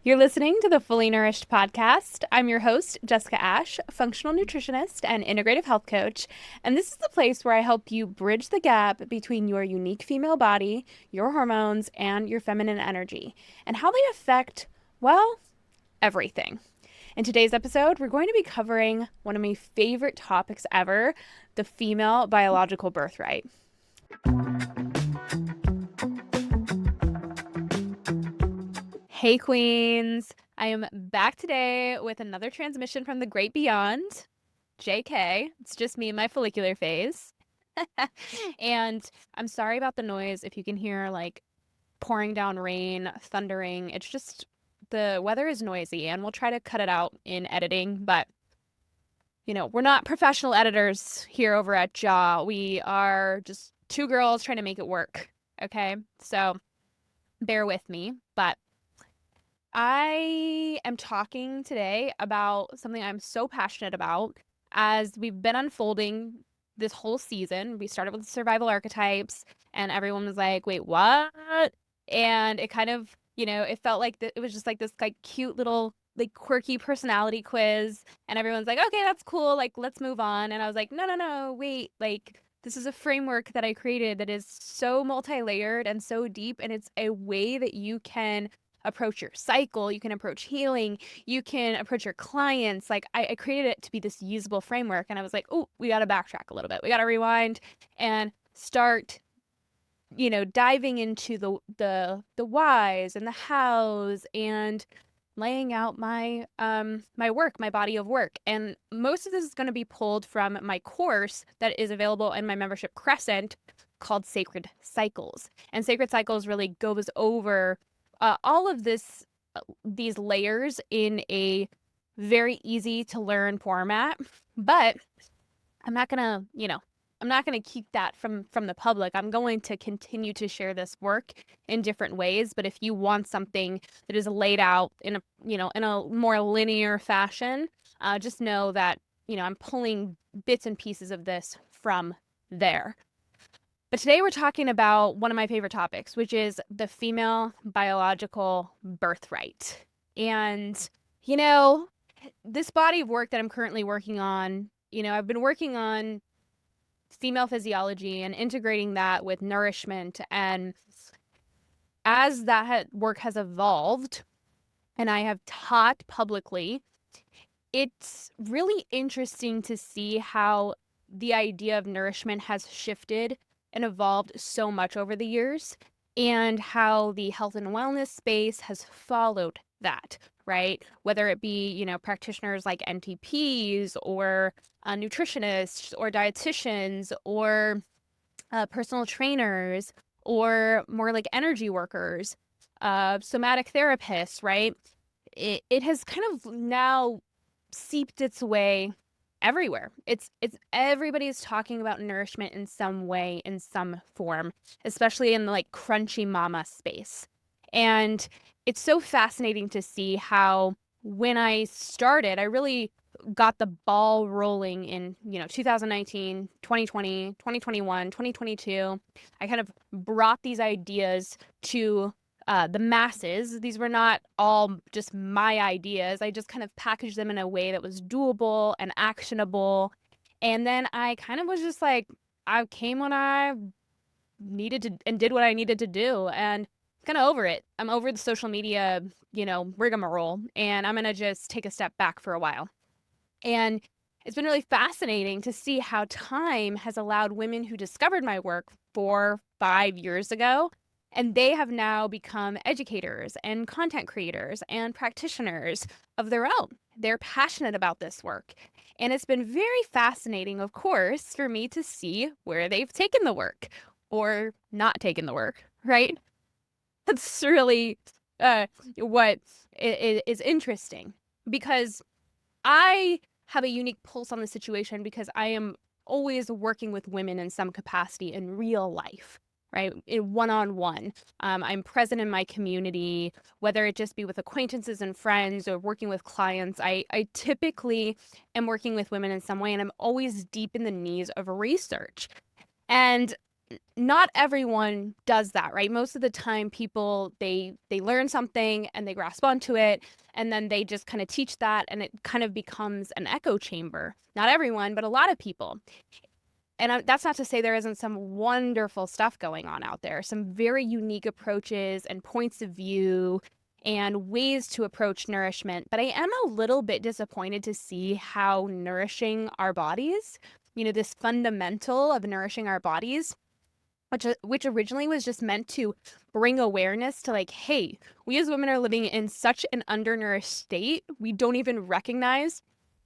You're listening to the Fully Nourished podcast. I'm your host, Jessica Ash, functional nutritionist and integrative health coach. And this is the place where I help you bridge the gap between your unique female body, your hormones, and your feminine energy, and how they affect, well, everything. In today's episode, we're going to be covering one of my favorite topics ever, the female biological birthright. Hey queens, I am back today with another transmission from the great beyond. JK, it's just me in my follicular phase. And I'm sorry about the noise if you can hear like pouring down rain, thundering. It's just the weather is noisy and we'll try to cut it out in editing, but we're not professional editors here over at Jaw. We are just two girls trying to make it work. Okay, so bear with me, but I am talking today about something I'm so passionate about as we've been unfolding this whole season. We started with survival archetypes and everyone was like, wait, what? And it kind of, it felt like it was just like this like cute little like quirky personality quiz. And everyone's like, okay, that's cool. Like, let's move on. And I was like, no, wait, like this is a framework that I created that is so multi-layered and so deep. And it's a way that you can approach your cycle, you can approach healing, you can approach your clients. Like I created it to be this usable framework, and I was like, oh, we got to backtrack a little bit. We got to rewind and start, diving into the whys and the hows and laying out my my work, my body of work. And most of this is going to be pulled from my course that is available in my membership Crescent called Sacred Cycles. And Sacred Cycles really goes over all of these layers in a very easy to learn format, but I'm not gonna, I'm not gonna keep that from the public. I'm going to continue to share this work in different ways. But if you want something that is laid out in a, in a more linear fashion, just know that, I'm pulling bits and pieces of this from there. But today we're talking about one of my favorite topics, which is the female biological birthright. And, this body of work that I'm currently working on, I've been working on female physiology and integrating that with nourishment. And as that work has evolved and I have taught publicly, it's really interesting to see how the idea of nourishment has shifted and evolved so much over the years, and how the health and wellness space has followed that, right? Whether it be, practitioners like NTPs or nutritionists or dietitians or personal trainers or more like energy workers, somatic therapists, right? It has kind of now seeped its way everywhere. It's everybody's talking about nourishment in some way, in some form, especially in the like crunchy mama space. And it's so fascinating to see how when I started, I really got the ball rolling in, 2019, 2020, 2021, 2022. I kind of brought these ideas to the masses. These were not all just my ideas. I just kind of packaged them in a way that was doable and actionable. And then I kind of was just like, I came when I needed to and did what I needed to do. And kind of over it. I'm over the social media, rigmarole, and I'm going to just take a step back for a while. And it's been really fascinating to see how time has allowed women who discovered my work 4-5 years ago, and they have now become educators and content creators and practitioners of their own. They're passionate about this work. And it's been very fascinating, of course, for me to see where they've taken the work or not taken the work, right? That's really what is interesting, because I have a unique pulse on the situation because I am always working with women in some capacity in real life, right? In one-on-one. I'm present in my community, whether it just be with acquaintances and friends or working with clients. I typically am working with women in some way, and I'm always deep in the knees of research. And not everyone does that, right? Most of the time people, they learn something and they grasp onto it, and then they just kind of teach that, and it kind of becomes an echo chamber. Not everyone, but a lot of people. And that's not to say there isn't some wonderful stuff going on out there, some very unique approaches and points of view and ways to approach nourishment. But I am a little bit disappointed to see how nourishing our bodies, this fundamental of nourishing our bodies, which originally was just meant to bring awareness to, like, hey, we as women are living in such an undernourished state, we don't even recognize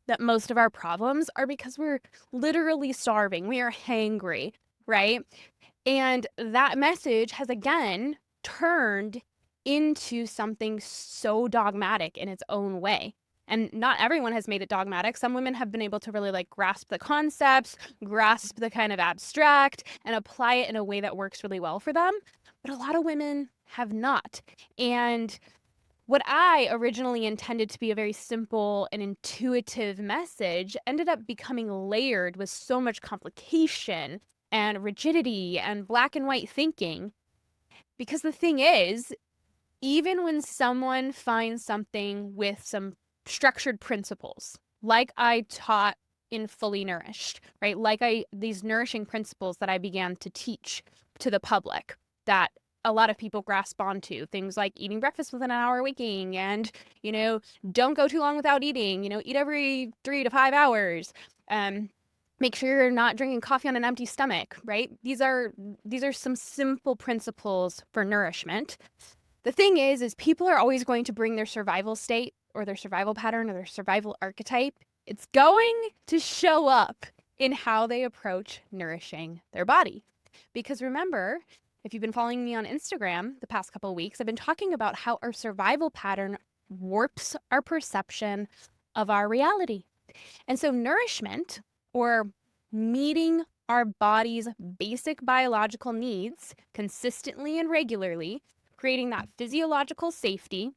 that most of our problems are because we're literally starving. We are hangry, right? And that message has again turned into something so dogmatic in its own way. And not everyone has made it dogmatic. Some women have been able to really like grasp the concepts, grasp the kind of abstract, and apply it in a way that works really well for them. But a lot of women have not. And what I originally intended to be a very simple and intuitive message ended up becoming layered with so much complication and rigidity and black and white thinking. Because the thing is, even when someone finds something with some structured principles, like I taught in Fully Nourished, right? Like these nourishing principles that I began to teach to the public that a lot of people grasp onto, things like eating breakfast within an hour waking, and, don't go too long without eating, eat every 3 to 5 hours. Make sure you're not drinking coffee on an empty stomach, right? These are some simple principles for nourishment. The thing is people are always going to bring their survival state or their survival pattern or their survival archetype. It's going to show up in how they approach nourishing their body. Because remember, if you've been following me on Instagram the past couple of weeks, I've been talking about how our survival pattern warps our perception of our reality. And so nourishment, or meeting our body's basic biological needs consistently and regularly, creating that physiological safety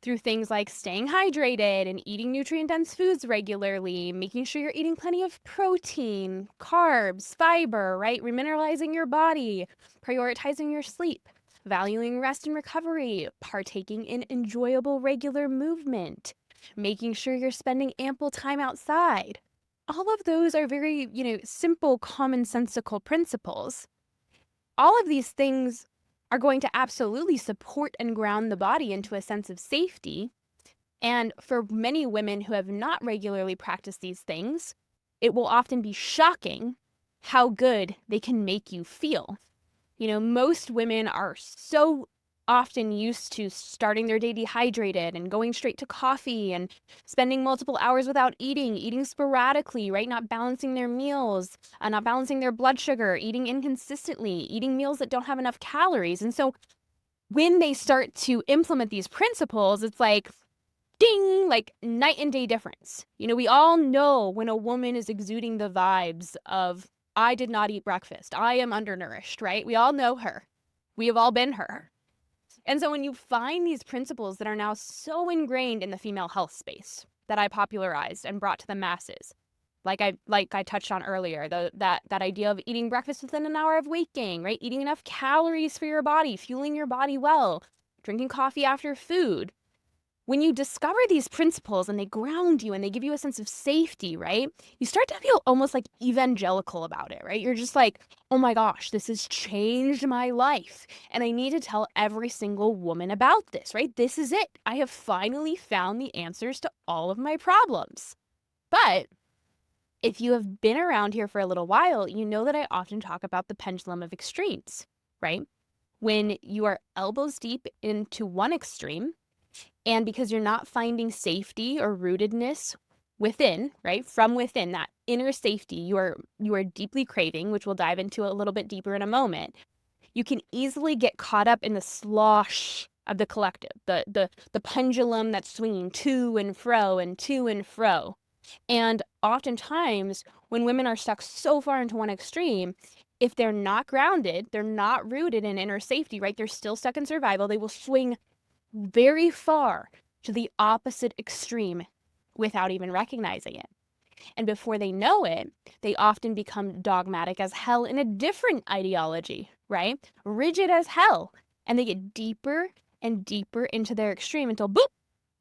through things like staying hydrated and eating nutrient-dense foods regularly, making sure you're eating plenty of protein, carbs, fiber, right? Remineralizing your body, prioritizing your sleep, valuing rest and recovery, partaking in enjoyable regular movement, making sure you're spending ample time outside. All of those are very, simple, commonsensical principles. All of these things are going to absolutely support and ground the body into a sense of safety. And for many women who have not regularly practiced these things, it will often be shocking how good they can make you feel. Most women are so often used to starting their day dehydrated and going straight to coffee and spending multiple hours without eating sporadically, right? Not balancing their meals, not balancing their blood sugar, eating inconsistently, eating meals that don't have enough calories. And so when they start to implement these principles, it's like, ding, like night and day difference. We all know when a woman is exuding the vibes of, I did not eat breakfast, I am undernourished, right? We all know her. We have all been her. And so when you find these principles that are now so ingrained in the female health space that I popularized and brought to the masses, like I touched on earlier, that idea of eating breakfast within an hour of waking, right? Eating enough calories for your body, fueling your body well, drinking coffee after food. When you discover these principles and they ground you and they give you a sense of safety, right? You start to feel almost like evangelical about it, right? You're just like, oh my gosh, this has changed my life. And I need to tell every single woman about this, right? This is it. I have finally found the answers to all of my problems. But if you have been around here for a little while, you know that I often talk about the pendulum of extremes, right? When you are elbows deep into one extreme, and because you're not finding safety or rootedness within, right, from within, that inner safety you are deeply craving, which we'll dive into a little bit deeper in a moment, you can easily get caught up in the slosh of the collective, the pendulum that's swinging to and fro and to and fro. And oftentimes, when women are stuck so far into one extreme, if they're not grounded, they're not rooted in inner safety, right? They're still stuck in survival. They will swing very far to the opposite extreme without even recognizing it. And before they know it, they often become dogmatic as hell in a different ideology, right? Rigid as hell. And they get deeper and deeper into their extreme until boop,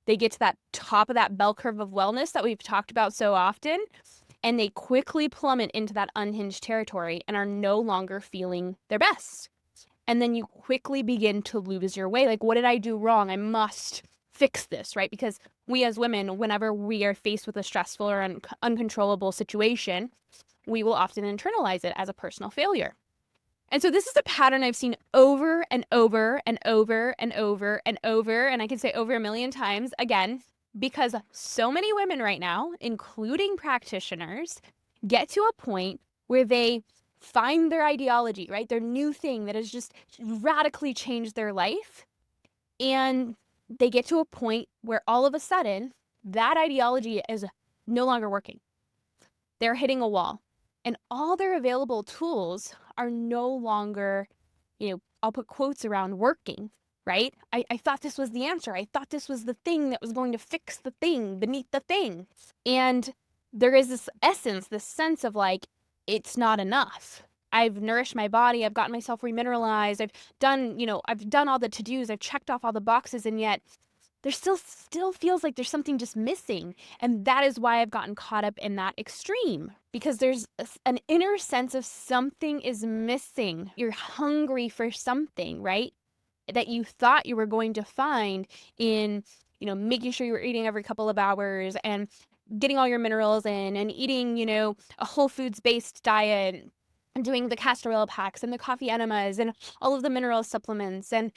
they get to that top of that bell curve of wellness that we've talked about so often. And they quickly plummet into that unhinged territory and are no longer feeling their best. And then you quickly begin to lose your way. Like, what did I do wrong? I must fix this, right? Because we as women, whenever we are faced with a stressful or uncontrollable situation, we will often internalize it as a personal failure. And so this is a pattern I've seen over and over and over and over and over, and I can say over a million times again, because so many women right now, including practitioners, get to a point where they find their ideology, right? Their new thing that has just radically changed their life. And they get to a point where all of a sudden that ideology is no longer working. They're hitting a wall. And all their available tools are no longer, I'll put quotes around working, right? I thought this was the answer. I thought this was the thing that was going to fix the thing beneath the thing. And there is this essence, this sense of like, it's not enough. I've nourished my body. I've gotten myself remineralized. I've done all the to-dos. I've checked off all the boxes. And yet there still feels like there's something just missing. And that is why I've gotten caught up in that extreme, because there's an inner sense of something is missing. You're hungry for something, right? That you thought you were going to find in, making sure you were eating every couple of hours and getting all your minerals in and eating, a whole foods based diet and doing the castor oil packs and the coffee enemas and all of the mineral supplements and,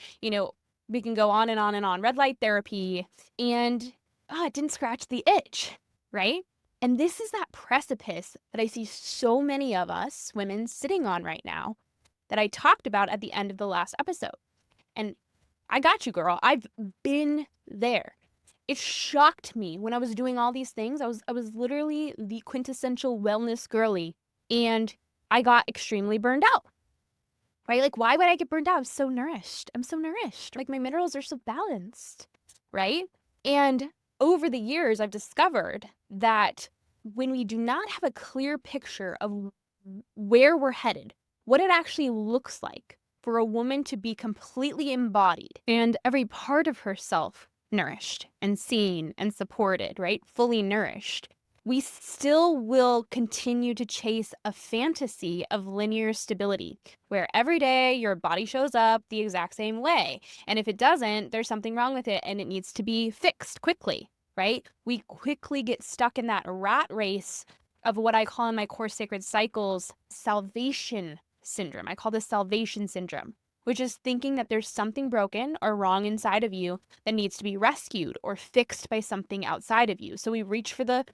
we can go on and on and on. Red light therapy. And it didn't scratch the itch, right? And this is that precipice that I see so many of us women sitting on right now that I talked about at the end of the last episode. And I got you, girl. I've been there. It shocked me when I was doing all these things. I was literally the quintessential wellness girly. And I got extremely burned out. Right? Like, why would I get burned out? I'm so nourished. Like, my minerals are so balanced, right? And over the years, I've discovered that when we do not have a clear picture of where we're headed, what it actually looks like for a woman to be completely embodied and every part of herself nourished and seen and supported, right? Fully nourished, we still will continue to chase a fantasy of linear stability, where every day your body shows up the exact same way. And if it doesn't, there's something wrong with it and it needs to be fixed quickly, right? We quickly get stuck in that rat race of what I call in my Core Sacred Cycles, salvation syndrome. I call this salvation syndrome, which is thinking that there's something broken or wrong inside of you that needs to be rescued or fixed by something outside of you. So we reach for the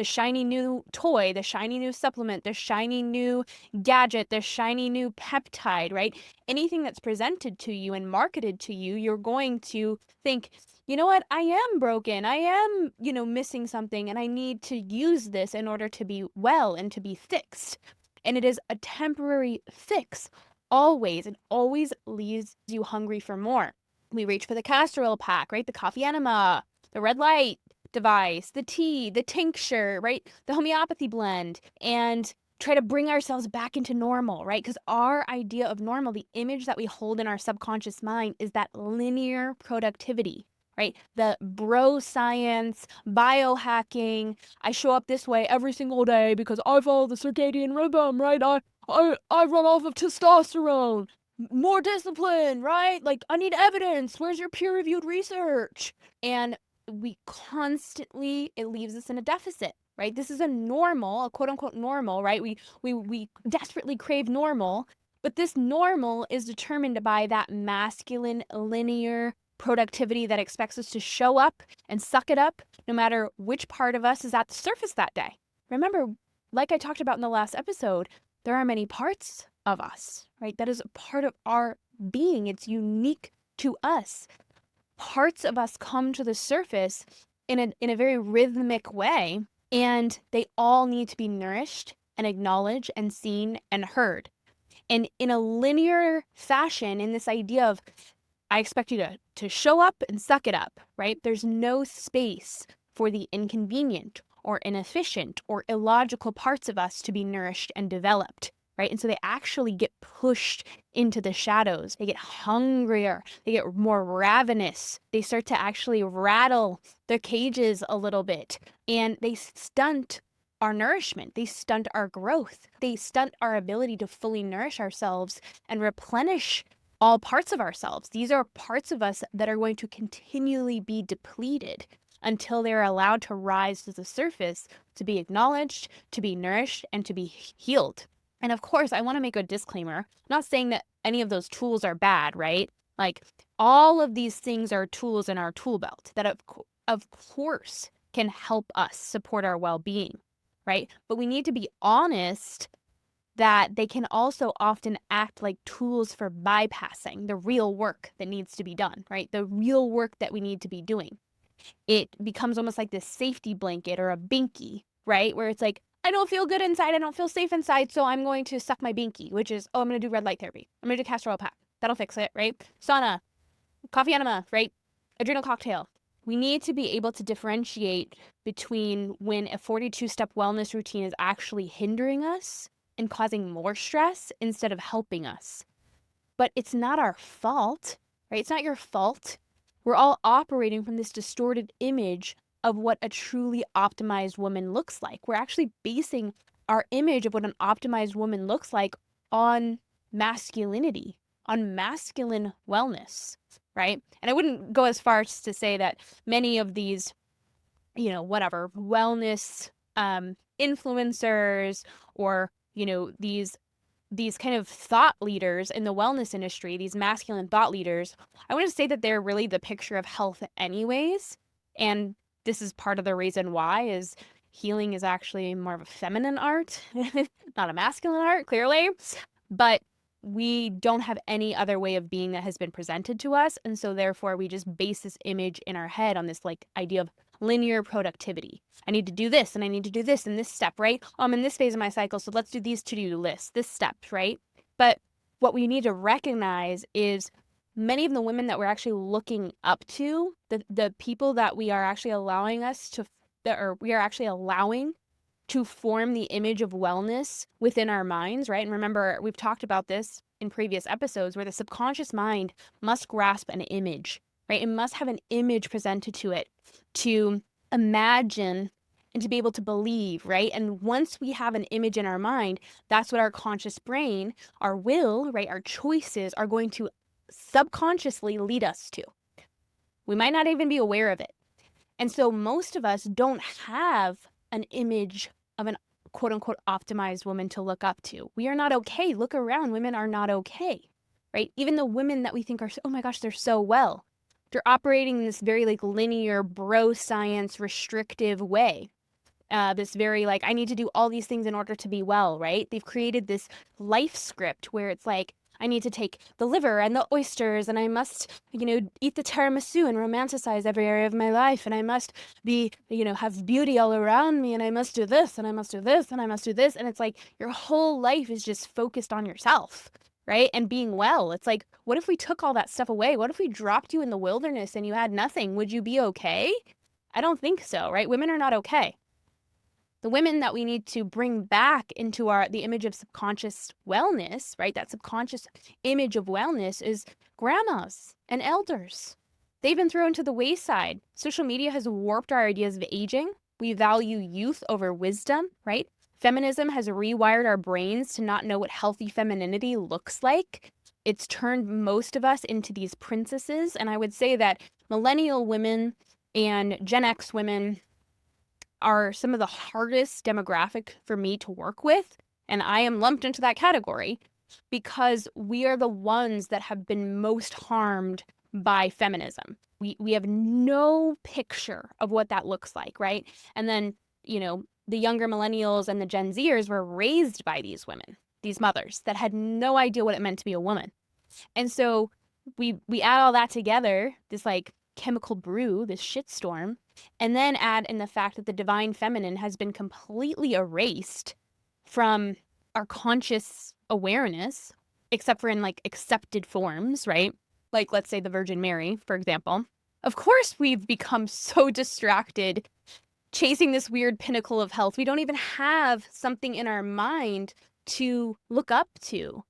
shiny new toy, the shiny new supplement, the shiny new gadget, the shiny new peptide, right? Anything that's presented to you and marketed to you, you're going to think, you know what? I am broken. I am, missing something, and I need to use this in order to be well and to be fixed. And it is a temporary fix. Always, it always leaves you hungry for more. We reach for the castor oil pack, right? The coffee enema, the red light device, the tea, the tincture, right? The homeopathy blend, and try to bring ourselves back into normal, right? Because our idea of normal, the image that we hold in our subconscious mind, is that linear productivity, right? The bro science, biohacking, I show up this way every single day because I follow the circadian rhythm, right? I run off of testosterone. More discipline, right? Like, I need evidence. Where's your peer-reviewed research? And we constantly, it leaves us in a deficit, right? This is a quote-unquote normal, right? We desperately crave normal, but this normal is determined by that masculine, linear productivity that expects us to show up and suck it up no matter which part of us is at the surface that day. Remember, like I talked about in the last episode, there are many parts of us, right? That is a part of our being. It's unique to us. Parts of us come to the surface in a very rhythmic way, and they all need to be nourished and acknowledged and seen and heard. And in a linear fashion, in this idea of, I expect you to show up and suck it up, right? There's no space for the inconvenient or inefficient or illogical parts of us to be nourished and developed, right? And so they actually get pushed into the shadows. They get hungrier. They get more ravenous. They start to actually rattle their cages a little bit, and they stunt our nourishment. They stunt our growth. They stunt our ability to fully nourish ourselves and replenish all parts of ourselves. These are parts of us that are going to continually be depleted until they're allowed to rise to the surface, to be acknowledged, to be nourished, and to be healed. And of course, I want to make a disclaimer. I'm not saying that any of those tools are bad, right? Like, all of these things are tools in our tool belt that of course can help us support our well-being, right? But we need to be honest that they can also often act like tools for bypassing the real work that needs to be done, right? The real work that we need to be doing. It becomes almost like this safety blanket or a binky, right? Where it's like, I don't feel good inside, I don't feel safe inside, so I'm going to suck my binky, which is, oh, I'm going to do red light therapy. I'm going to do castor oil pack. That'll fix it, right? Sauna, coffee enema, right? Adrenal cocktail. We need to be able to differentiate between when a 42-step wellness routine is actually hindering us and causing more stress instead of helping us. But it's not our fault, right? It's not your fault. We're all operating from this distorted image of what a truly optimized woman looks like. We're actually basing our image of what an optimized woman looks like on masculinity, on masculine wellness, right? And I wouldn't go as far as to say that many of these, wellness influencers or, these kind of thought leaders in the wellness industry, these masculine thought leaders, I want to say that they're really the picture of health anyways. And this is part of the reason why is healing is actually more of a feminine art, not a masculine art, clearly. But we don't have any other way of being that has been presented to us. And so therefore we just base this image in our head on this like idea of linear productivity. I need to do this and I need to do this in this step, right? I'm in this phase of my cycle, so let's do these to-do lists, this step, right? But what we need to recognize is many of the women that we're actually looking up to, the people that we are actually allowing to form the image of wellness within our minds, right? And remember, we've talked about this in previous episodes where the subconscious mind must grasp an image, right? It must have an image presented to it to imagine and to be able to believe, right? And once we have an image in our mind, that's what our conscious brain, our will, right? Our choices are going to subconsciously lead us to. We might not even be aware of it. And so most of us don't have an image of an quote unquote optimized woman to look up to. We are not okay. Look around. Women are not okay, right? Even the women that we think are, oh my gosh, they're so well. They're operating in this very like linear bro science restrictive way. This very like, I need to do all these things in order to be well, right? They've created this life script where it's like, I need to take the liver and the oysters and I must, eat the tiramisu and romanticize every area of my life. And I must be, have beauty all around me and I must do this and I must do this and I must do this. And it's like your whole life is just focused on yourself, right? And being well. It's like, what if we took all that stuff away? What if we dropped you in the wilderness and you had nothing? Would you be okay? I don't think so, right? Women are not okay. The women that we need to bring back into the image of subconscious wellness, right? That subconscious image of wellness is grandmas and elders. They've been thrown to the wayside. Social media has warped our ideas of aging. We value youth over wisdom, right? Feminism has rewired our brains to not know what healthy femininity looks like. It's turned most of us into these princesses. And I would say that millennial women and Gen X women are some of the hardest demographic for me to work with. And I am lumped into that category because we are the ones that have been most harmed by feminism. We have no picture of what that looks like, right? And then, the younger millennials and the Gen Zers were raised by these women, these mothers that had no idea what it meant to be a woman. And so we add all that together, this like chemical brew, this shitstorm, and then add in the fact that the divine feminine has been completely erased from our conscious awareness, except for in like accepted forms, right? Like, let's say the Virgin Mary, for example. Of course, we've become so distracted chasing this weird pinnacle of health. We don't even have something in our mind to look up to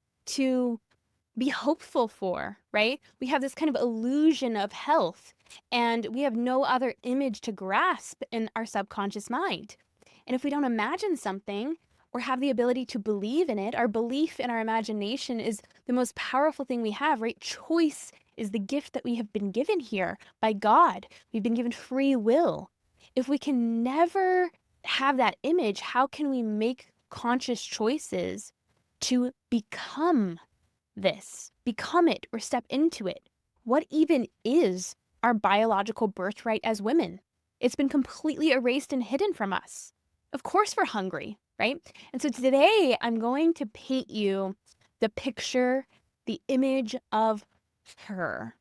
be hopeful for, right? We have this kind of illusion of health, and we have no other image to grasp in our subconscious mind. And if we don't imagine something or have the ability to believe in it, our belief in our imagination is the most powerful thing we have, right? Choice is the gift that we have been given here by God. We've been given free will. If we can never have that image, how can we make conscious choices to become this, become it, or step into it? What even is our biological birthright as women? It's been completely erased and hidden from us. Of course we're hungry, right? And so today I'm going to paint you the picture, the image of her.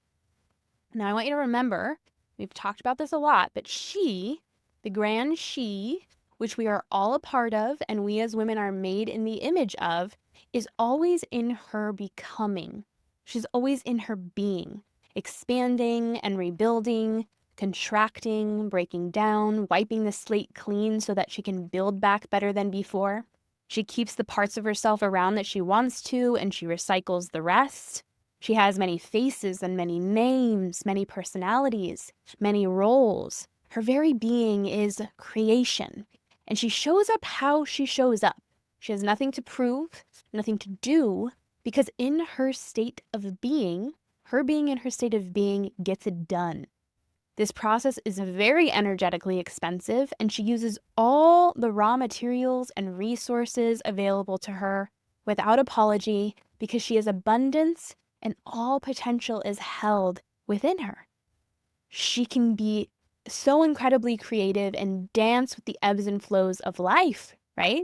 Now I want you to remember, we've talked about this a lot, but she, the grand she, which we are all a part of and we as women are made in the image of, is always in her becoming. She's always in her being, expanding and rebuilding, contracting, breaking down, wiping the slate clean so that she can build back better than before. She keeps the parts of herself around that she wants to, and she recycles the rest. She has many faces and many names, many personalities, many roles. Her very being is creation, and she shows up how she shows up. She has nothing to prove, nothing to do, because in her state of being, her being in her state of being gets it done. This process is very energetically expensive, and she uses all the raw materials and resources available to her without apology because she has abundance and all potential is held within her. She can be so incredibly creative and dance with the ebbs and flows of life, right?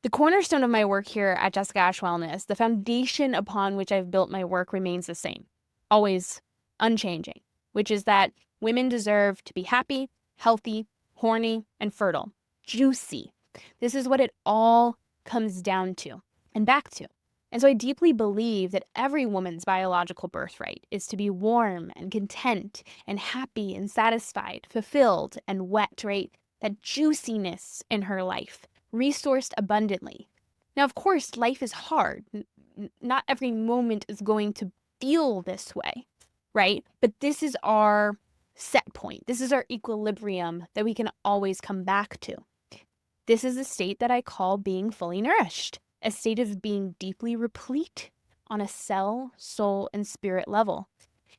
The cornerstone of my work here at Jessica Ash Wellness, the foundation upon which I've built my work remains the same, always unchanging, which is that women deserve to be happy, healthy, horny, and fertile, juicy. This is what it all comes down to and back to. And so I deeply believe that every woman's biological birthright is to be warm and content and happy and satisfied, fulfilled and wet, right? That juiciness in her life, resourced abundantly. Now, of course, life is hard. Not every moment is going to feel this way, right? But this is our set point. This is our equilibrium that we can always come back to. This is a state that I call being fully nourished, a state of being deeply replete on a cell, soul, and spirit level.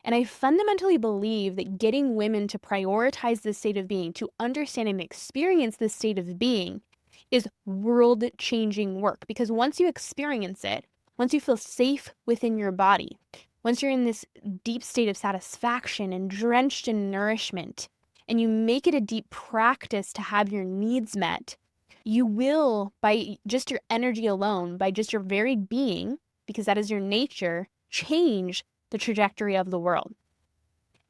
And I fundamentally believe that getting women to prioritize this state of being, to understand and experience this state of being, is world-changing work. Because once you experience it, once you feel safe within your body, once you're in this deep state of satisfaction and drenched in nourishment, and you make it a deep practice to have your needs met, you will, by just your energy alone, by just your very being, because that is your nature, change the trajectory of the world.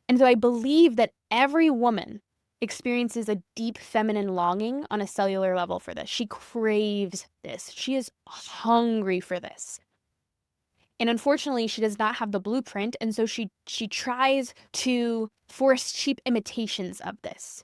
And so I believe that every woman experiences a deep feminine longing on a cellular level for this. She craves this. She is hungry for this. And unfortunately, she does not have the blueprint, and so she tries to force cheap imitations of this.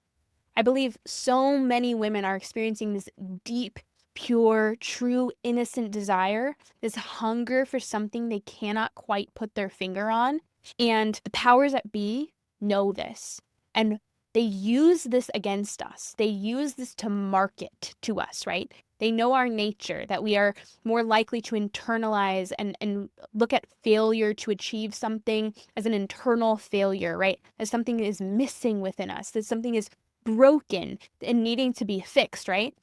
I believe so many women are experiencing this deep, pure, true, innocent desire, this hunger for something they cannot quite put their finger on. And the powers that be know this. And they use this against us. They use this to market to us, right? They know our nature, that we are more likely to internalize and look at failure to achieve something as an internal failure, right? As something is missing within us, that something is broken and needing to be fixed, right?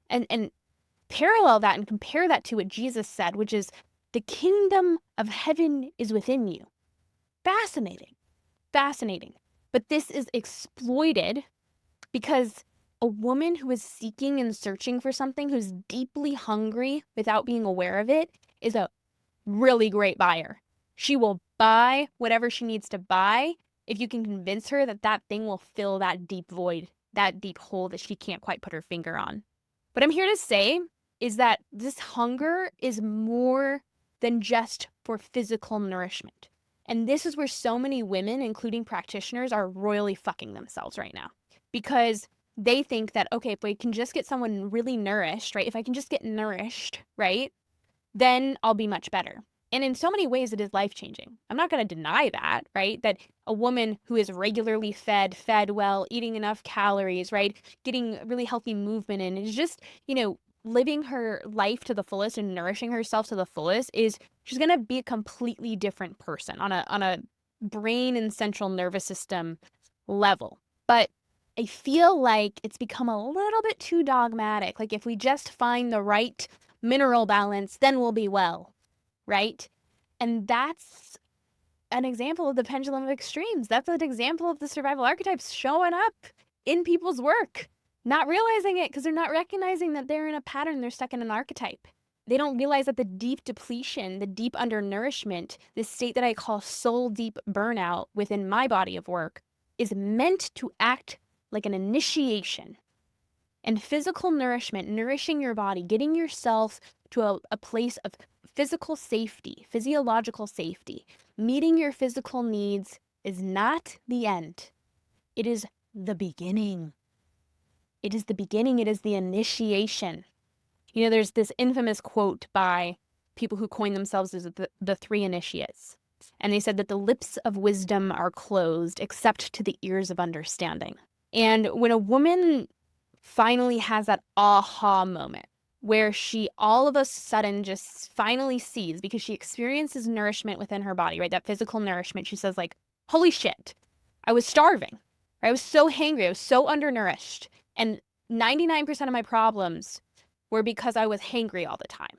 And parallel that and compare that to what Jesus said, which is the kingdom of heaven is within you. Fascinating. But this is exploited because a woman who is seeking and searching for something, who's deeply hungry without being aware of it, is a really great buyer. She will buy whatever she needs to buy if you can convince her that that thing will fill that deep void, that deep hole that she can't quite put her finger on. What I'm here to say is that this hunger is more than just for physical nourishment. And this is where so many women, including practitioners, are royally fucking themselves right now. Because they think that, okay, if we can just get someone really nourished, right? If I can just get nourished, right? Then I'll be much better. And in so many ways, it is life-changing. I'm not going to deny that, right? That a woman who is regularly fed well, eating enough calories, right? Getting really healthy movement in, is just, living her life to the fullest and nourishing herself to the fullest, she's going to be a completely different person on a brain and central nervous system level. But I feel like it's become a little bit too dogmatic. Like, if we just find the right mineral balance, then we'll be well, right? And that's an example of the pendulum of extremes. That's an example of the survival archetypes showing up in people's work, not realizing it because they're not recognizing that they're in a pattern, they're stuck in an archetype. They don't realize that the deep depletion, the deep undernourishment, this state that I call soul deep burnout within my body of work, is meant to act like an initiation. And physical nourishment, nourishing your body, getting yourself to a place of physical safety, physiological safety, meeting your physical needs is not the end. It is the beginning. It is the beginning. It is the initiation. There's this infamous quote by people who coined themselves as the three initiates. And they said that the lips of wisdom are closed except to the ears of understanding. And when a woman finally has that aha moment where she all of a sudden just finally sees, because she experiences nourishment within her body, right? That physical nourishment. She says, like, holy shit, I was starving. Right? I was so hangry. I was so undernourished. And 99% of my problems were because I was hangry all the time.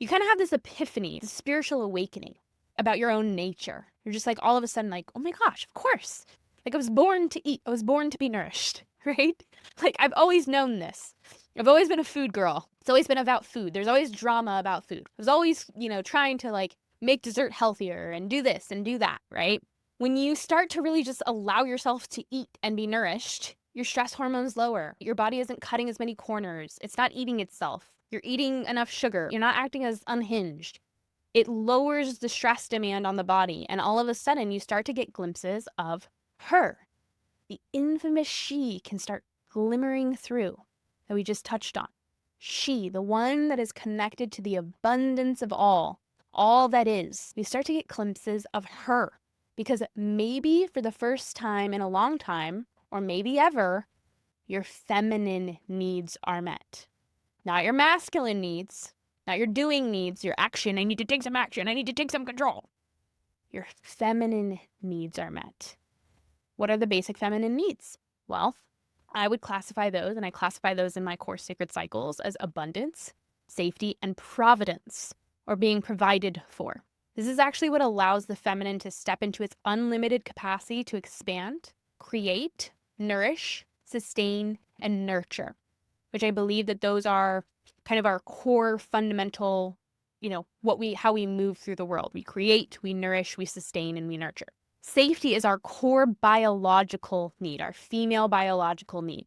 You kind of have this epiphany, this spiritual awakening about your own nature. You're just like, all of a sudden, like, oh my gosh, of course. Like, I was born to eat. I was born to be nourished, right? Like, I've always known this. I've always been a food girl. It's always been about food. There's always drama about food. I was always, trying to, like, make dessert healthier and do this and do that, right? When you start to really just allow yourself to eat and be nourished, your stress hormones lower. Your body isn't cutting as many corners. It's not eating itself. You're eating enough sugar. You're not acting as unhinged. It lowers the stress demand on the body. And all of a sudden, you start to get glimpses of her. The infamous she can start glimmering through that we just touched on. She, the one that is connected to the abundance of all that is. We start to get glimpses of her. Because maybe for the first time in a long time, or maybe ever, your feminine needs are met. Not your masculine needs, not your doing needs, your action. I need to take some action. I need to take some control. Your feminine needs are met. What are the basic feminine needs? Well, I would classify those, and I classify those in my course Sacred Cycles, as abundance, safety, and providence, or being provided for. This is actually what allows the feminine to step into its unlimited capacity to expand, create, nourish, sustain, and nurture, which I believe that those are kind of our core fundamental, how we move through the world. We create, we nourish, we sustain, and we nurture. Safety is our core biological need, our female biological need.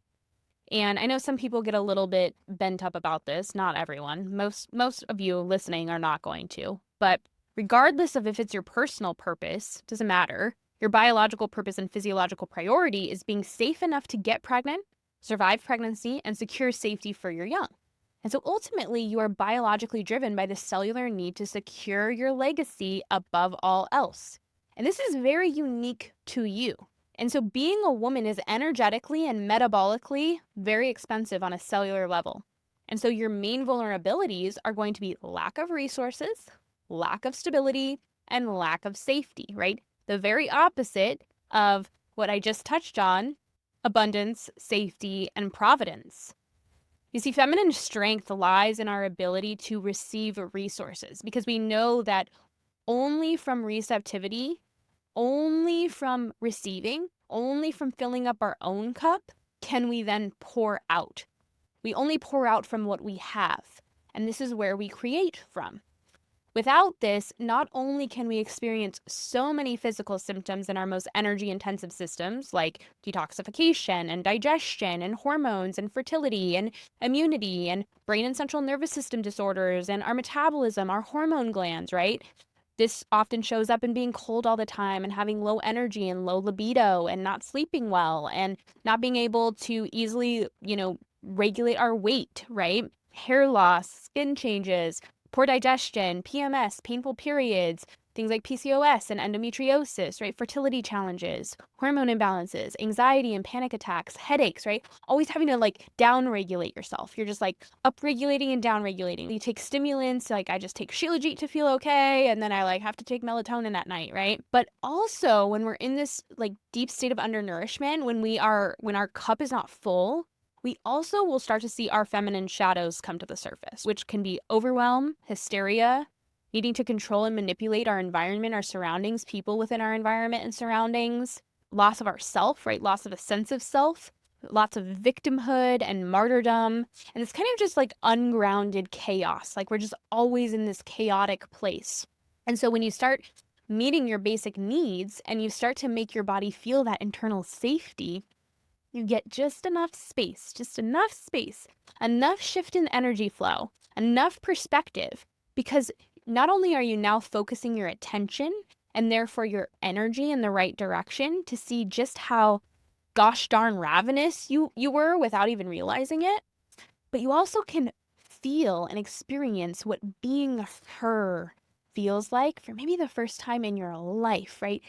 And I know some people get a little bit bent up about this, not everyone. Most of you listening are not going to. But regardless of if it's your personal purpose, doesn't matter. Your biological purpose and physiological priority is being safe enough to get pregnant, survive pregnancy, and secure safety for your young. And so ultimately, you are biologically driven by the cellular need to secure your legacy above all else. And this is very unique to you. And so being a woman is energetically and metabolically very expensive on a cellular level. And so your main vulnerabilities are going to be lack of resources, lack of stability, and lack of safety, right? The very opposite of what I just touched on, abundance, safety, and providence. You see, feminine strength lies in our ability to receive resources, because we know that only from receptivity, only from receiving, only from filling up our own cup can we then pour out. We only pour out from what we have, and this is where we create from. Without this, not only can we experience so many physical symptoms in our most energy-intensive systems, like detoxification and digestion and hormones and fertility and immunity and brain and central nervous system disorders and our metabolism, our hormone glands, right? This often shows up in being cold all the time and having low energy and low libido and not sleeping well and not being able to easily, regulate our weight, right? Hair loss, skin changes, poor digestion, PMS, painful periods, things like PCOS and endometriosis, right? Fertility challenges, hormone imbalances, anxiety and panic attacks, headaches, right? Always having to like down-regulate yourself. You're just like up-regulating and down-regulating. You take stimulants, like I just take Shilajit to feel okay, and then I like have to take melatonin at night, right? But also when we're in this like deep state of undernourishment, when our cup is not full, we also will start to see our feminine shadows come to the surface, which can be overwhelm, hysteria, needing to control and manipulate our environment, our surroundings, people within our environment and surroundings, loss of ourself, right? Loss of a sense of self, lots of victimhood and martyrdom. And it's kind of just like ungrounded chaos. Like we're just always in this chaotic place. And so when you start meeting your basic needs and you start to make your body feel that internal safety, you get just enough space, enough shift in energy flow, enough perspective, because not only are you now focusing your attention and therefore your energy in the right direction to see just how gosh darn ravenous you were without even realizing it, but you also can feel and experience what being her feels like for maybe the first time in your life, right?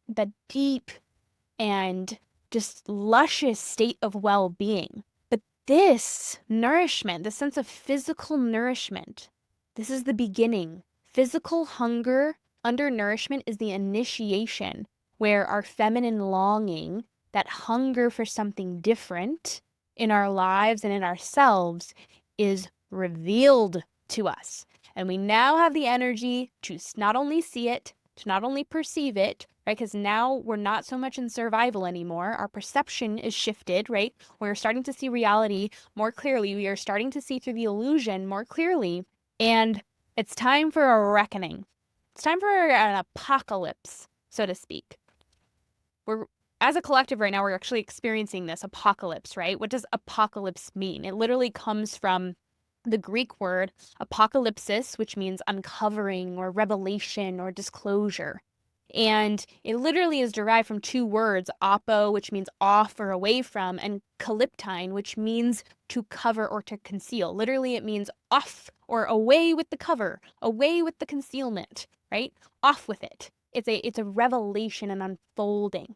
That deep and just luscious state of well-being. But this nourishment, the sense of physical nourishment, this is the beginning. Physical hunger, undernourishment is the initiation where our feminine longing, that hunger for something different in our lives and in ourselves, is revealed to us. And we now have the energy to not only see it, to not only perceive it, right? Because now we're not so much in survival anymore. Our perception is shifted, right? We're starting to see reality more clearly. We are starting to see through the illusion more clearly. And it's time for a reckoning. It's time for an apocalypse, so to speak. As a collective right now, we're actually experiencing this apocalypse, right? What does apocalypse mean? It literally comes from the Greek word apocalypsis, which means uncovering or revelation or disclosure. And it literally is derived from two words, apo, which means off or away from, and kalyptine, which means to cover or to conceal. Literally, it means off or away with the cover, away with the concealment, right? Off with it. It's a revelation and unfolding.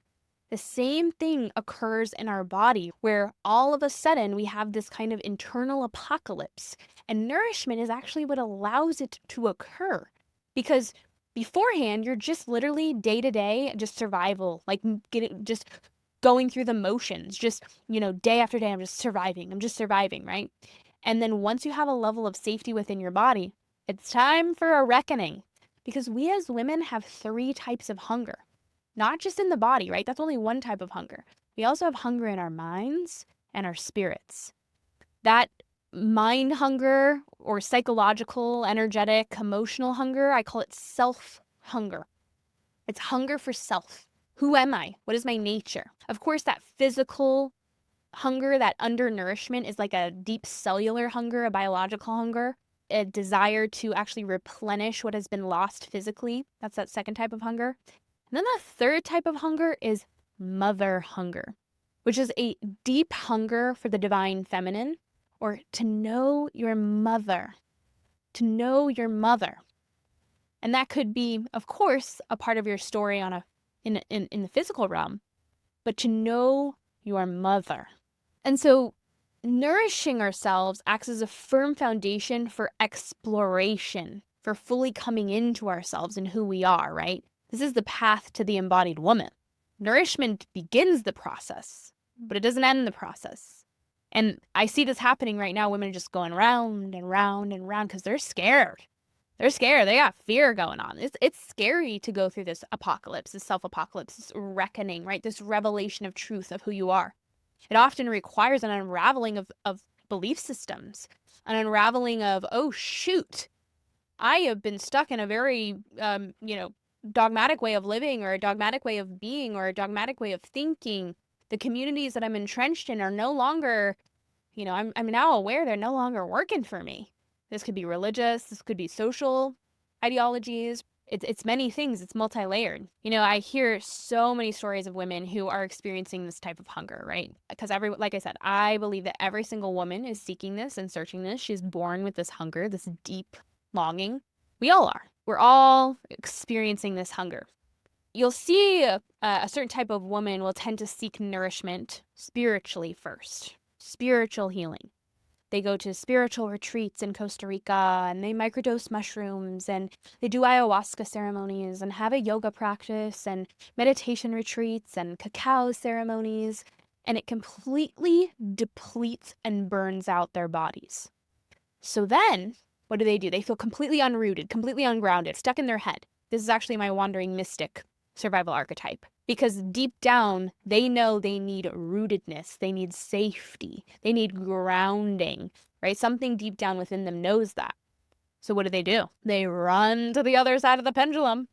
The same thing occurs in our body where all of a sudden we have this kind of internal apocalypse, and nourishment is actually what allows it to occur, because beforehand you're just literally day to day, just survival, like just going through the motions, just, day after day, I'm just surviving, right? And then once you have a level of safety within your body, it's time for a reckoning, because we as women have 3 types of hunger. Not just in the body, right? That's only one type of hunger. We also have hunger in our minds and our spirits. That mind hunger or psychological, energetic, emotional hunger, I call it self hunger. It's hunger for self. Who am I? What is my nature? Of course, that physical hunger, that undernourishment, is like a deep cellular hunger, a biological hunger, a desire to actually replenish what has been lost physically. That's that second type of hunger. And then the third type of hunger is mother hunger, which is a deep hunger for the divine feminine, or to know your mother, And that could be, of course, a part of your story in the physical realm, but to know your mother. And so nourishing ourselves acts as a firm foundation for exploration, for fully coming into ourselves and who we are, right? This is the path to the embodied woman. Nourishment begins the process, but it doesn't end the process. And I see this happening right now. Women are just going round and round and round because they're scared. They're scared. They got fear going on. It's scary to go through this apocalypse, this self-apocalypse, this reckoning, right? This revelation of truth of who you are. It often requires an unraveling of belief systems, an unraveling of, oh, shoot, I have been stuck in a very, dogmatic way of living, or a dogmatic way of being, or a dogmatic way of thinking. The communities that I'm entrenched in are no longer, I'm now aware they're no longer working for me. This could be religious, this could be social ideologies, It's many things. It's multi-layered. You know, I hear so many stories of women who are experiencing this type of hunger, right? Because like I said, I believe that every single woman is seeking this and searching this. She's born with this hunger, this deep longing. We all are. We're all experiencing this hunger. You'll see a certain type of woman will tend to seek nourishment spiritually first, spiritual healing. They go to spiritual retreats in Costa Rica and they microdose mushrooms and they do ayahuasca ceremonies and have a yoga practice and meditation retreats and cacao ceremonies, and it completely depletes and burns out their bodies. So then what do? They feel completely unrooted, completely ungrounded, stuck in their head. This is actually my wandering mystic survival archetype. Because deep down, they know they need rootedness, they need safety, they need grounding, right? Something deep down within them knows that. So what do? They run to the other side of the pendulum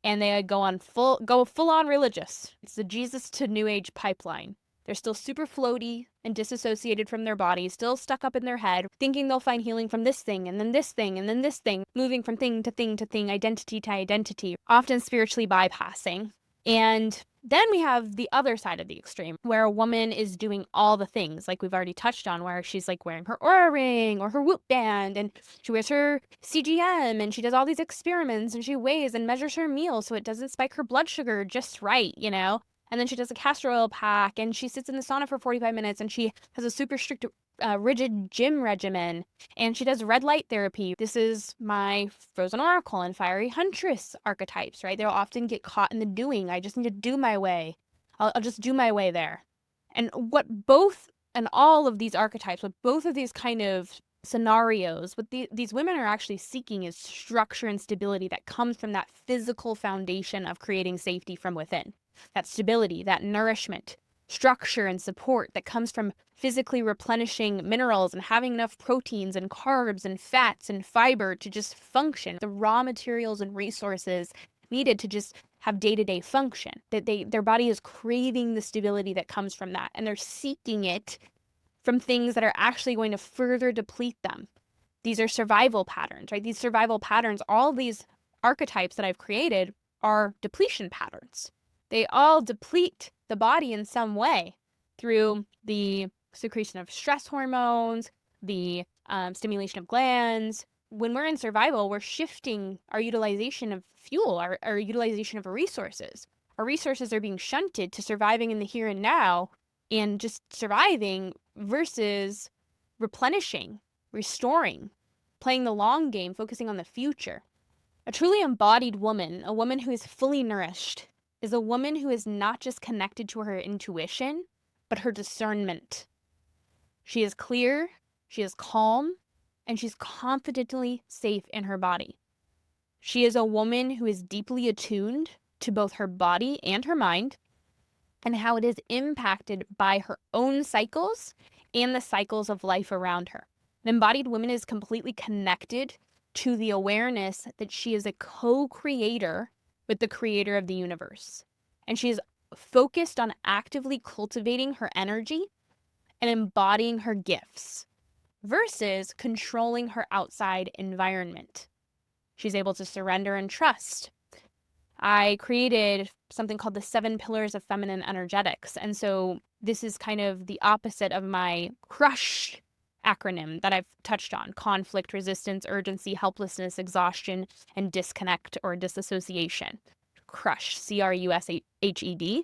and they go full on religious. It's the Jesus to New Age pipeline. They're still super floaty and disassociated from their body, still stuck up in their head, thinking they'll find healing from this thing, and then this thing, and then this thing, moving from thing to thing to thing, identity to identity, often spiritually bypassing. And then we have the other side of the extreme, where a woman is doing all the things, like we've already touched on, where she's like wearing her Oura ring or her Whoop band, and she wears her CGM, and she does all these experiments, and she weighs and measures her meals so it doesn't spike her blood sugar just right, you know? And then she does a castor oil pack, and she sits in the sauna for 45 minutes, and she has a super strict, rigid gym regimen, and she does red light therapy. This is my frozen oracle and fiery huntress archetypes, right? They'll often get caught in the doing. I just need to do my way. I'll just do my way there. And all of these archetypes, what both of these kind of scenarios, what these women are actually seeking is structure and stability that comes from that physical foundation of creating safety from within. That stability, that nourishment, structure and support that comes from physically replenishing minerals and having enough proteins and carbs and fats and fiber to just function. The raw materials and resources needed to just have day-to-day function. That their body is craving the stability that comes from that, and they're seeking it from things that are actually going to further deplete them. These are survival patterns, right? These survival patterns, all these archetypes that I've created are depletion patterns. They all deplete the body in some way through the secretion of stress hormones, the stimulation of glands. When we're in survival, we're shifting our utilization of fuel, our utilization of resources. Our resources are being shunted to surviving in the here and now and just surviving versus replenishing, restoring, playing the long game, focusing on the future. A truly embodied woman, a woman who is fully nourished, is a woman who is not just connected to her intuition, but her discernment. She is clear, she is calm, and she's confidently safe in her body. She is a woman who is deeply attuned to both her body and her mind, and how it is impacted by her own cycles and the cycles of life around her. An embodied woman is completely connected to the awareness that she is a co-creator with the creator of the universe. And she is focused on actively cultivating her energy and embodying her gifts versus controlling her outside environment. She's able to surrender and trust. I created something called the 7 Pillars of Feminine Energetics. And so this is kind of the opposite of my CRUSH acronym that I've touched on: conflict, resistance, urgency, helplessness, exhaustion, and disconnect or disassociation. CRUSH, CRUSHED.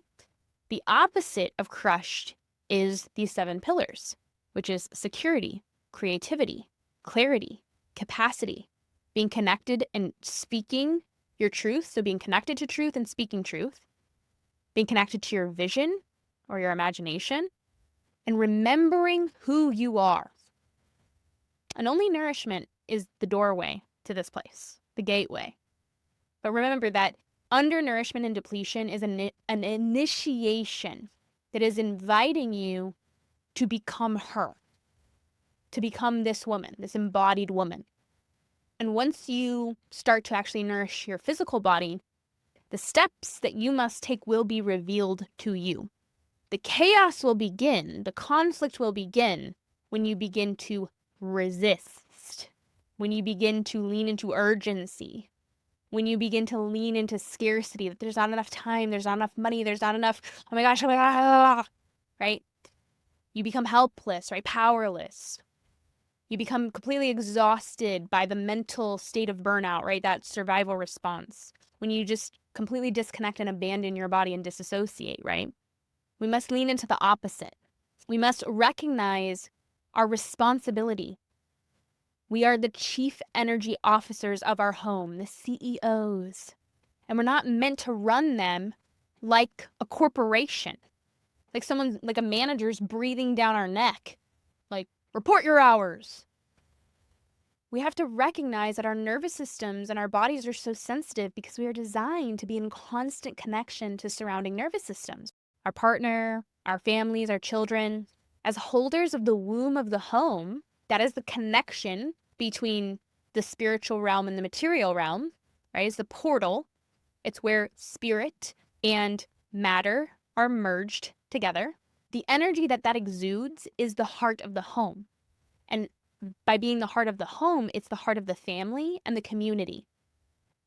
The opposite of crushed is these 7 pillars, which is security, creativity, clarity, capacity, being connected and speaking your truth. So being connected to truth and speaking truth, being connected to your vision or your imagination, and remembering who you are. And only nourishment is the doorway to this place, the gateway. But remember that undernourishment and depletion is an initiation that is inviting you to become her, to become this woman, this embodied woman. And once you start to actually nourish your physical body, the steps that you must take will be revealed to you. The chaos will begin, the conflict will begin when you begin to resist, when you begin to lean into urgency, when you begin to lean into scarcity, that there's not enough time, there's not enough money, there's not enough, oh my gosh, right? You become helpless, right? Powerless. You become completely exhausted by the mental state of burnout, right? That survival response. When you just completely disconnect and abandon your body and disassociate, right? We must lean into the opposite. We must recognize our responsibility. We are the chief energy officers of our home, the CEOs. And we're not meant to run them like a corporation, like someone, like a manager's breathing down our neck, like, report your hours. We have to recognize that our nervous systems and our bodies are so sensitive because we are designed to be in constant connection to surrounding nervous systems, our partner, our families, our children. As holders of the womb of the home, that is the connection between the spiritual realm and the material realm, right? It's the portal. It's where spirit and matter are merged together. The energy that exudes is the heart of the home. And by being the heart of the home, it's the heart of the family and the community.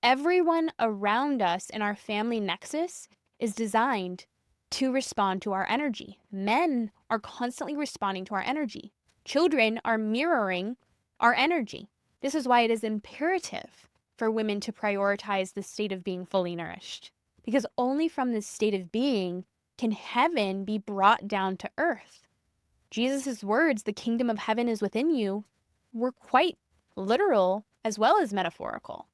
Everyone around us in our family nexus is designed to respond to our energy. Men are constantly responding to our energy. Children are mirroring our energy. This is why it is imperative for women to prioritize the state of being fully nourished. Because only from this state of being can heaven be brought down to earth. Jesus' words, the kingdom of heaven is within you, were quite literal as well as metaphorical.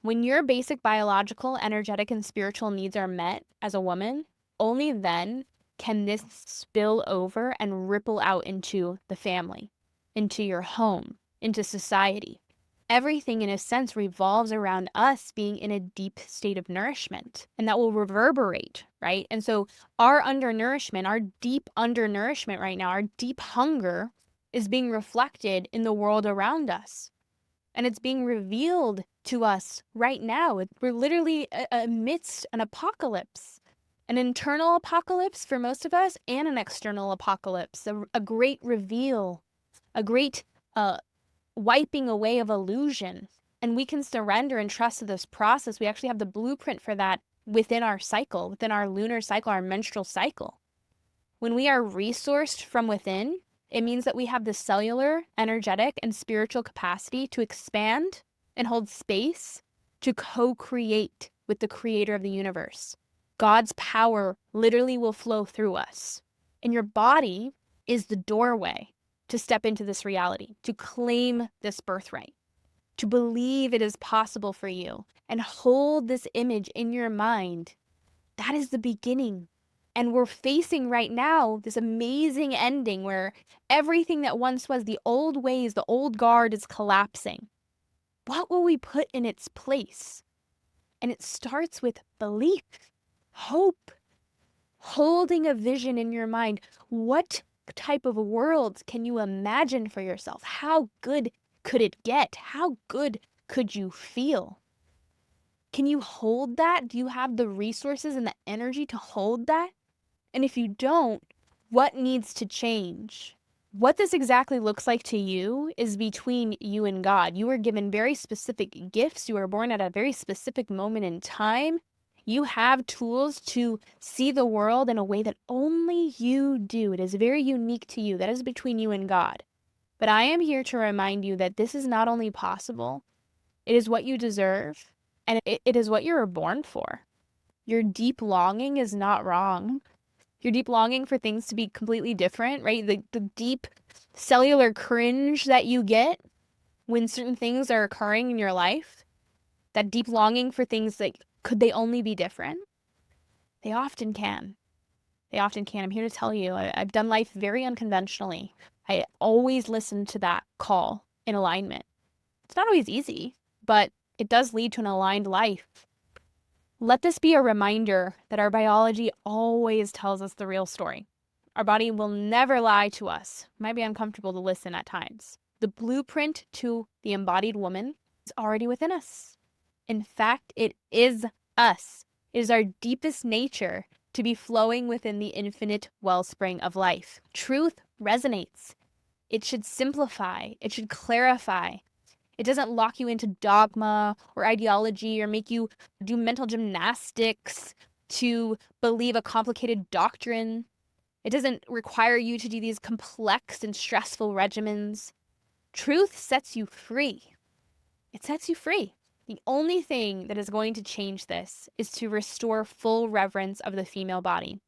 When your basic biological, energetic, and spiritual needs are met as a woman, only then can this spill over and ripple out into the family, into your home, into society. Everything, in a sense, revolves around us being in a deep state of nourishment, and that will reverberate, right? And so our undernourishment, our deep undernourishment right now, our deep hunger is being reflected in the world around us. And it's being revealed to us right now. We're literally amidst an apocalypse, an internal apocalypse for most of us, and an external apocalypse, a great reveal, a great wiping away of illusion. And we can surrender and trust to this process. We actually have the blueprint for that within our cycle, within our lunar cycle, our menstrual cycle. When we are resourced from within, it means that we have the cellular, energetic, and spiritual capacity to expand and hold space to co-create with the creator of the universe. God's power literally will flow through us. And your body is the doorway to step into this reality, to claim this birthright, to believe it is possible for you, and hold this image in your mind. That is the beginning. And we're facing right now this amazing ending where everything that once was the old ways, the old guard is collapsing. What will we put in its place? And it starts with belief, hope, holding a vision in your mind. What type of world can you imagine for yourself? How good could it get? How good could you feel? Can you hold that? Do you have the resources and the energy to hold that? And if you don't, what needs to change? What this exactly looks like to you is between you and God. You are given very specific gifts. You are born at a very specific moment in time. You have tools to see the world in a way that only you do. It is very unique to you. That is between you and God. But I am here to remind you that this is not only possible, it is what you deserve, and it is what you were born for. Your deep longing is not wrong. Your deep longing for things to be completely different, right? The deep cellular cringe that you get when certain things are occurring in your life, that deep longing for things like, could they only be different? They often can. They often can. I'm here to tell you, I've done life very unconventionally. I always listen to that call in alignment. It's not always easy, but it does lead to an aligned life. Let this be a reminder that our biology always tells us the real story. Our body will never lie to us. It might be uncomfortable to listen at times. The blueprint to the embodied woman is already within us. In fact, it is us. It is our deepest nature to be flowing within the infinite wellspring of life. Truth resonates. It should simplify. It should clarify. It doesn't lock you into dogma or ideology or make you do mental gymnastics to believe a complicated doctrine. It doesn't require you to do these complex and stressful regimens. Truth sets you free. It sets you free. The only thing that is going to change this is to restore full reverence of the female body,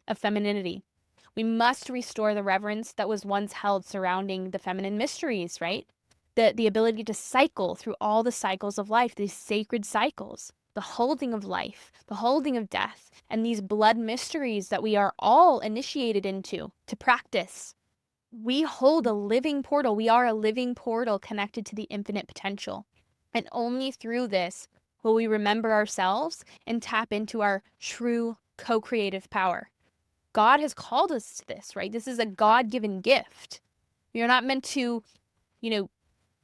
of femininity. We must restore the reverence that was once held surrounding the feminine mysteries, right? The ability to cycle through all the cycles of life, these sacred cycles, the holding of life, the holding of death, and these blood mysteries that we are all initiated into to practice. We hold a living portal. We are a living portal connected to the infinite potential. And only through this will we remember ourselves and tap into our true co-creative power. God has called us to this, right? This is a God-given gift. We are not meant to,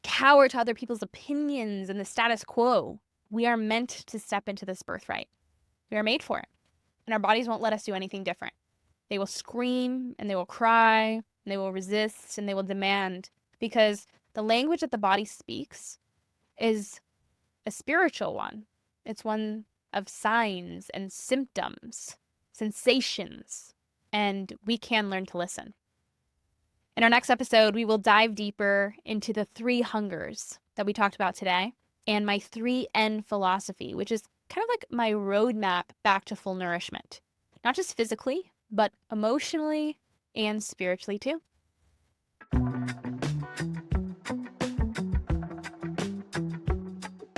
cower to other people's opinions and the status quo. We are meant to step into this birthright. We are made for it. And our bodies won't let us do anything different. They will scream and they will cry and they will resist and they will demand, because the language that the body speaks is a spiritual one. It's one of signs and symptoms, sensations, and we can learn to listen. In our next episode, we will dive deeper into the 3 hungers that we talked about today and my 3N philosophy, which is kind of like my roadmap back to full nourishment, not just physically, but emotionally and spiritually too.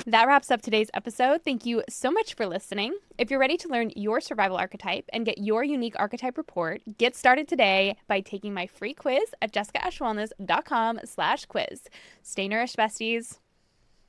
That wraps up today's episode. Thank you so much for listening. If you're ready to learn your survival archetype and get your unique archetype report, get started today by taking my free quiz at jessicaashwellness.com/quiz. Stay nourished, besties.